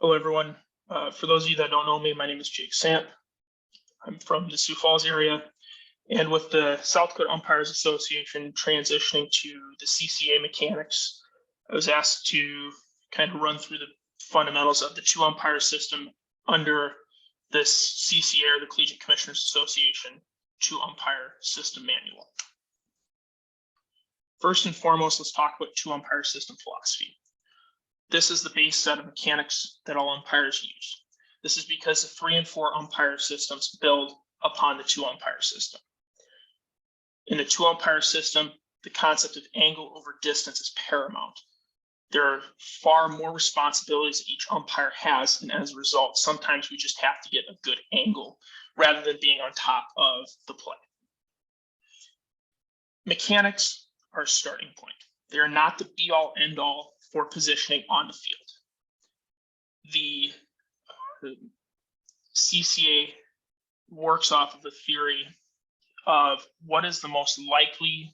Hello, everyone. For those of you that don't know me, my name is Jake Sant. I'm from the Sioux Falls area, and with the South Dakota Umpires Association transitioning to the CCA mechanics, I was asked to kind of run through the fundamentals of the two umpire system under this CCA, or the Collegiate Commissioners Association, two umpire system manual. First and foremost, let's talk about two umpire system philosophy. This is the base set of mechanics that all umpires use. This is because the 3 and 4 umpire systems build upon the two umpire system. In the two umpire system, the concept of angle over distance is paramount. There are far more responsibilities that each umpire has, and as a result, sometimes we just have to get a good angle rather than being on top of the play. Mechanics are a starting point. They are not the be-all, end-all for positioning on the field. The CCA works off of the theory of what is the most likely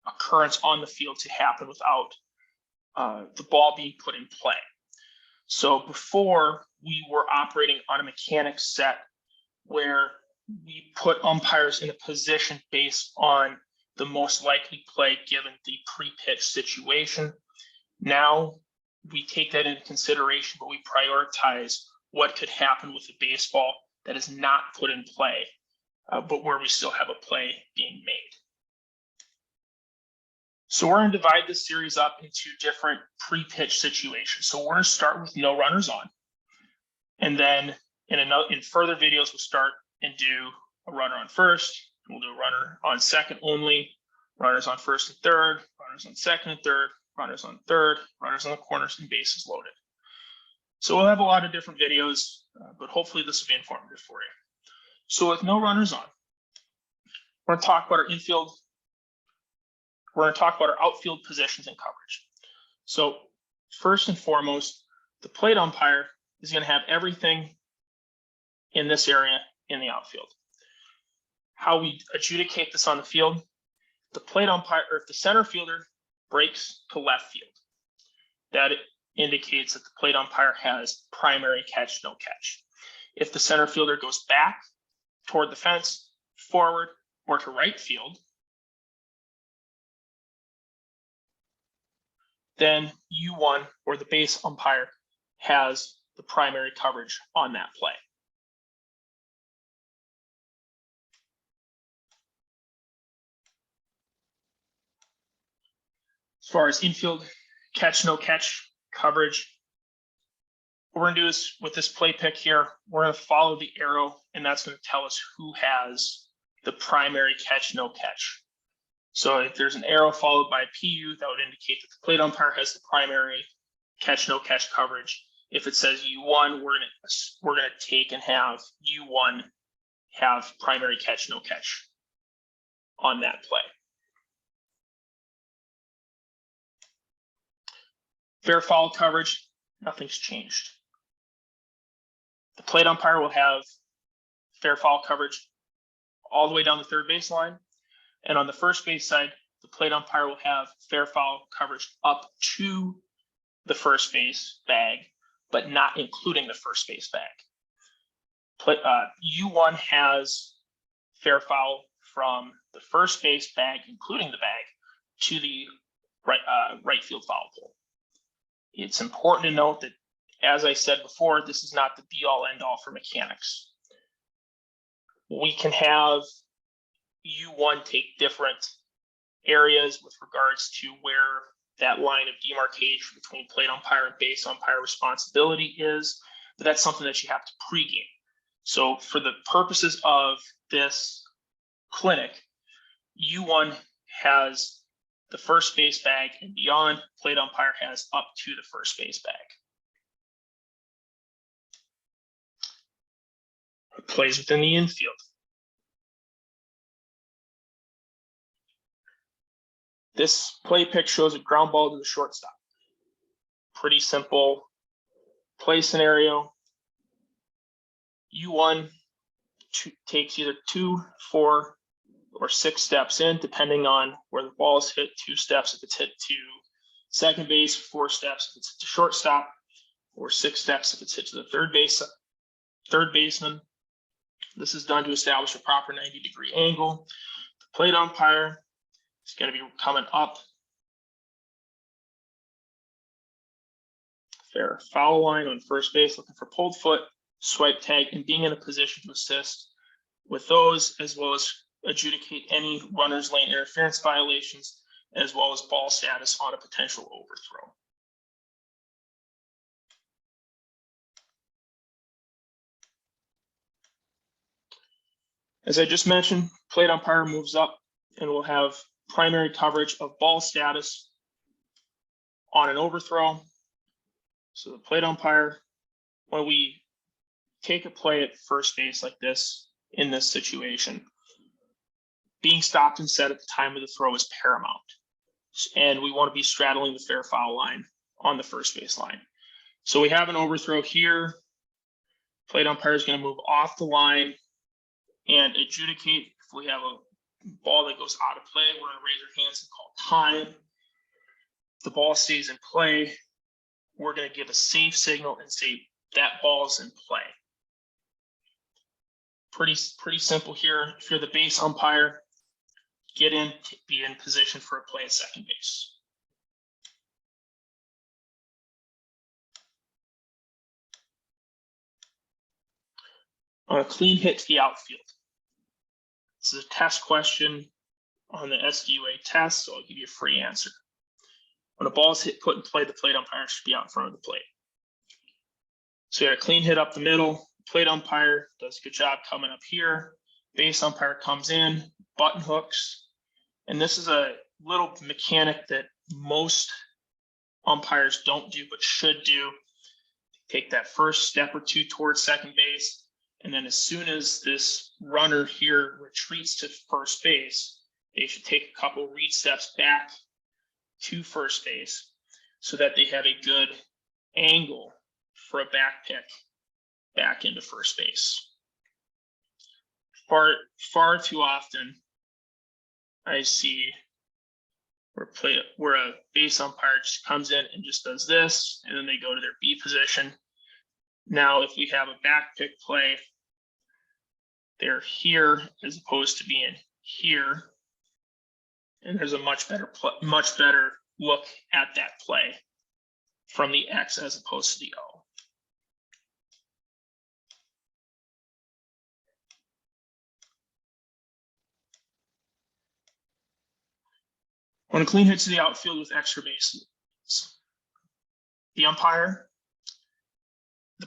occurrence on the field to happen without the ball being put in play. So before, we were operating on a mechanics set where we put umpires in a position based on the most likely play given the pre-pitch situation. Now we take that into consideration, but we prioritize what could happen with a baseball that is not put in play, but where we still have a play being made. So we're going to divide this series up into different pre-pitch situations. So we're going to start with no runners on. And then in further videos, we'll start and do a runner on first. We'll do a runner on second only, runners on first and third, runners on second and third, runners on third, runners on the corners, and bases loaded. So we'll have a lot of different videos, but hopefully this will be informative for you. So with no runners on, we're going to talk about our infield. We're going to talk about our outfield positions and coverage. So first and foremost, the plate umpire is going to have everything in this area in the outfield. How we adjudicate this on the field, the plate umpire, or if the center fielder breaks to left field, that indicates that the plate umpire has primary catch, no catch. If the center fielder goes back toward the fence, forward, or to right field, then U1, or the base umpire, has the primary coverage on that play. As far as infield catch, no catch coverage, what we're going to do is with this play pick here, we're going to follow the arrow, and that's going to tell us who has the primary catch, no catch. So if there's an arrow followed by a PU, that would indicate that the plate umpire has the primary catch, no catch coverage. If it says U1, we're going to take and have U1 have primary catch, no catch on that play. Fair foul coverage, nothing's changed. The plate umpire will have fair foul coverage all the way down the third base line. And on the first base side, the plate umpire will have fair foul coverage up to the first base bag, but not including the first base bag. U1 has fair foul from the first base bag, including the bag, to the right field foul pole. It's important to note that, as I said before, this is not the be-all, end-all for mechanics. We can have U1 take different areas with regards to where that line of demarcation between plate umpire and base umpire responsibility is, but that's something that you have to pregame. So for the purposes of this clinic, U1 has the first base bag and beyond, plate umpire has up to the first base bag. It plays within the infield. This play pick shows a ground ball to the shortstop. Pretty simple play scenario. U1 takes either 2, 4, or 6 steps in, depending on where the ball is hit. 2 steps if it's hit to second base, 4 steps if it's hit to shortstop. or 6 steps if it's hit to the third baseman. This is done to establish a proper 90-degree angle. The plate umpire is going to be coming up fair foul line on first base, looking for pulled foot, swipe tag, and being in a position to assist with those, as well as adjudicate any runner's lane interference violations, as well as ball status on a potential overthrow. As I just mentioned, plate umpire moves up and will have primary coverage of ball status on an overthrow. So the plate umpire, when we take a play at first base like this, in this situation, being stopped and set at the time of the throw is paramount. And we want to be straddling the fair foul line on the first base line. So we have an overthrow here. Plate umpire is going to move off the line and adjudicate. If we have a ball that goes out of play, we're going to raise our hands and call time. If the ball stays in play, we're going to give a safe signal and say that ball's in play. Pretty simple here. If you're the base umpire, get in, be in position for a play at second base. On a clean hit to the outfield. This is a test question on the SDUA test, so I'll give you a free answer. When a ball is hit, put in play, the plate umpire should be out in front of the plate. So we had a clean hit up the middle. Plate umpire does a good job coming up here. Base umpire comes in, button hooks. And this is a little mechanic that most umpires don't do, but should do. Take that first step or two towards second base. And then as soon as this runner here retreats to first base, they should take a couple read steps back to first base so that they have a good angle for a back pick back into first base. Far too often, I see where a base umpire just comes in and just does this, and then they go to their B position. Now, if we have a back pick play, they're here as opposed to being here, and there's a much better look at that play from the X as opposed to the O. On a clean hit to the outfield with extra bases, the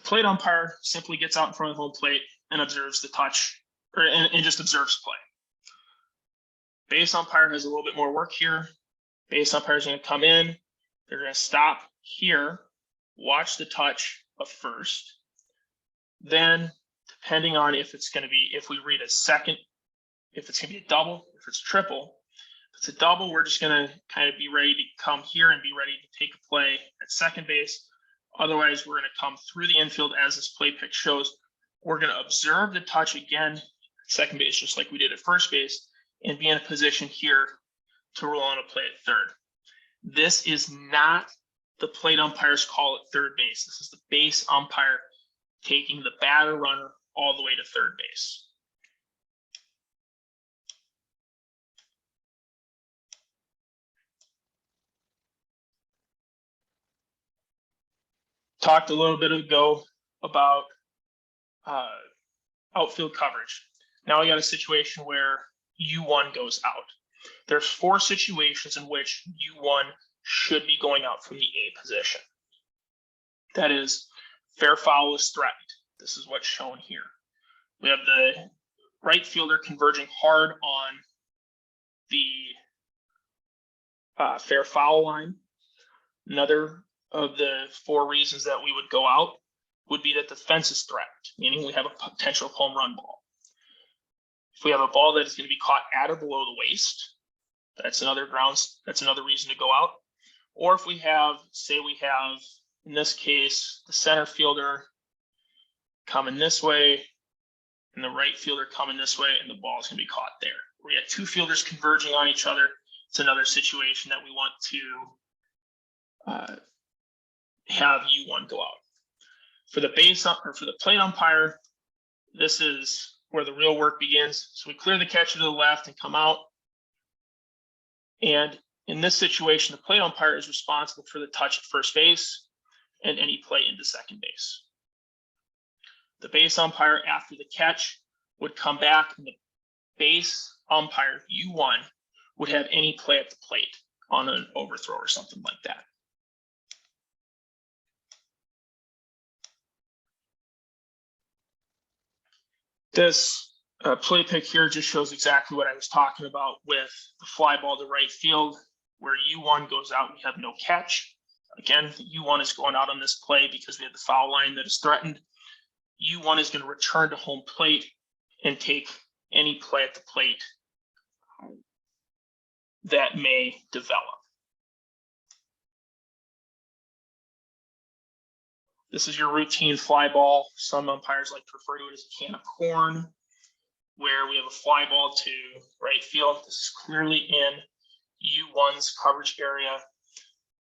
plate umpire simply gets out in front of the home plate and observes the touch, and just observes play. Base umpire has a little bit more work here. Base umpire is going to come in. They're going to stop here, watch the touch of first. Then, depending on if it's going to be, if we read a second, if it's going to be a double, if it's triple. If it's a double, we're just going to kind of be ready to come here and be ready to take a play at second base. Otherwise, we're going to come through the infield as this play pick shows. We're going to observe the touch again at second base, just like we did at first base, and be in a position here to roll on a play at third. This is not the plate umpire's call at third base. This is the base umpire taking the batter runner all the way to third base. Talked a little bit ago about outfield coverage. Now we got a situation where U1 goes out. There's 4 situations in which U1 should be going out from the A position. That is, fair foul is threatened. This is what's shown here. We have the right fielder converging hard on the fair foul line. Another of the 4 reasons that we would go out would be that the fence is threatened, meaning we have a potential home run ball. If we have a ball that is going to be caught at or below the waist, that's another reason to go out. Or if we have, say we have, in this case, the center fielder coming this way and the right fielder coming this way, and the ball is going to be caught there. We have 2 fielders converging on each other. It's another situation that we want to have U1 go out. For the for the plate umpire, this is where the real work begins. So we clear the catcher to the left and come out. And in this situation, the plate umpire is responsible for the touch at first base and any play into second base. The base umpire, after the catch, would come back, and the base umpire, U1, would have any play at the plate on an overthrow or something like that. This play pick here just shows exactly what I was talking about with the fly ball to right field, where U1 goes out and we have no catch. Again, U1 is going out on this play because we have the foul line that is threatened. U1 is going to return to home plate and take any play at the plate that may develop. This is your routine fly ball. Some umpires like to refer to it as a can of corn, where we have a fly ball to right field. This is clearly in U1's coverage area.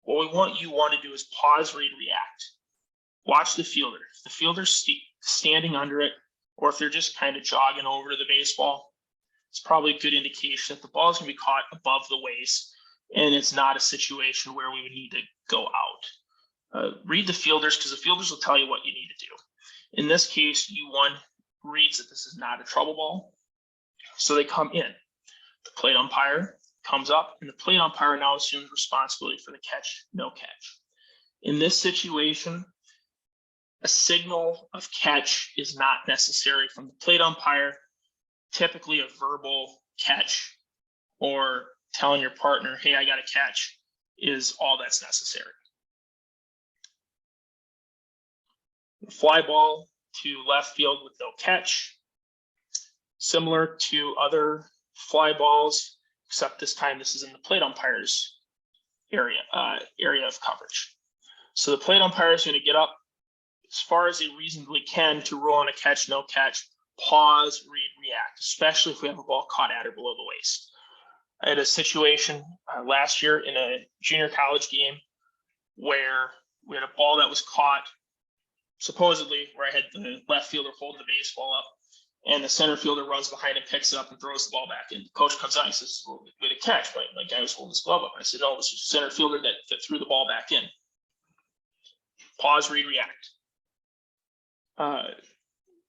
What we want U1 to do is pause, read, react. Watch the fielder. If the fielder's standing under it, or if they're just kind of jogging over to the baseball, it's probably a good indication that the ball is going to be caught above the waist, and it's not a situation where we would need to go out. Read the fielders, because the fielders will tell you what you need to do. In this case, U1 reads that this is not a trouble ball, so they come in. The plate umpire comes up, and the plate umpire now assumes responsibility for the catch, no catch. In this situation, a signal of catch is not necessary from the plate umpire. Typically, a verbal catch or telling your partner, hey, I got a catch, is all that's necessary. The fly ball to left field with no catch, similar to other fly balls, except this time this is in the plate umpire's area of coverage. So the plate umpire is going to get up as far as he reasonably can to rule on a catch, no catch, pause, read, react, especially if we have a ball caught at or below the waist. I had a situation last year in a junior college game where we had a ball that was caught supposedly where I had the left fielder holding the baseball up, and the center fielder runs behind and picks it up and throws the ball back in. The coach comes out and says, well, we had a catch, right? My guy was holding his glove up. I said, no, it was the center fielder that threw the ball back in. Pause, read, react.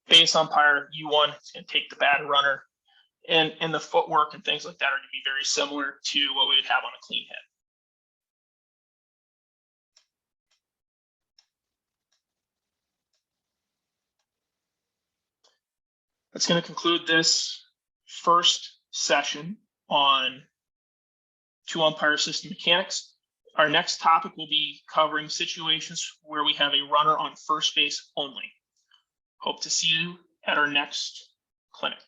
Base umpire, U1 is going to take the bad runner, and the footwork and things like that are going to be very similar to what we would have on a clean hit. That's going to conclude this first session on two umpire system mechanics. Our next topic will be covering situations where we have a runner on first base only. Hope to see you at our next clinic.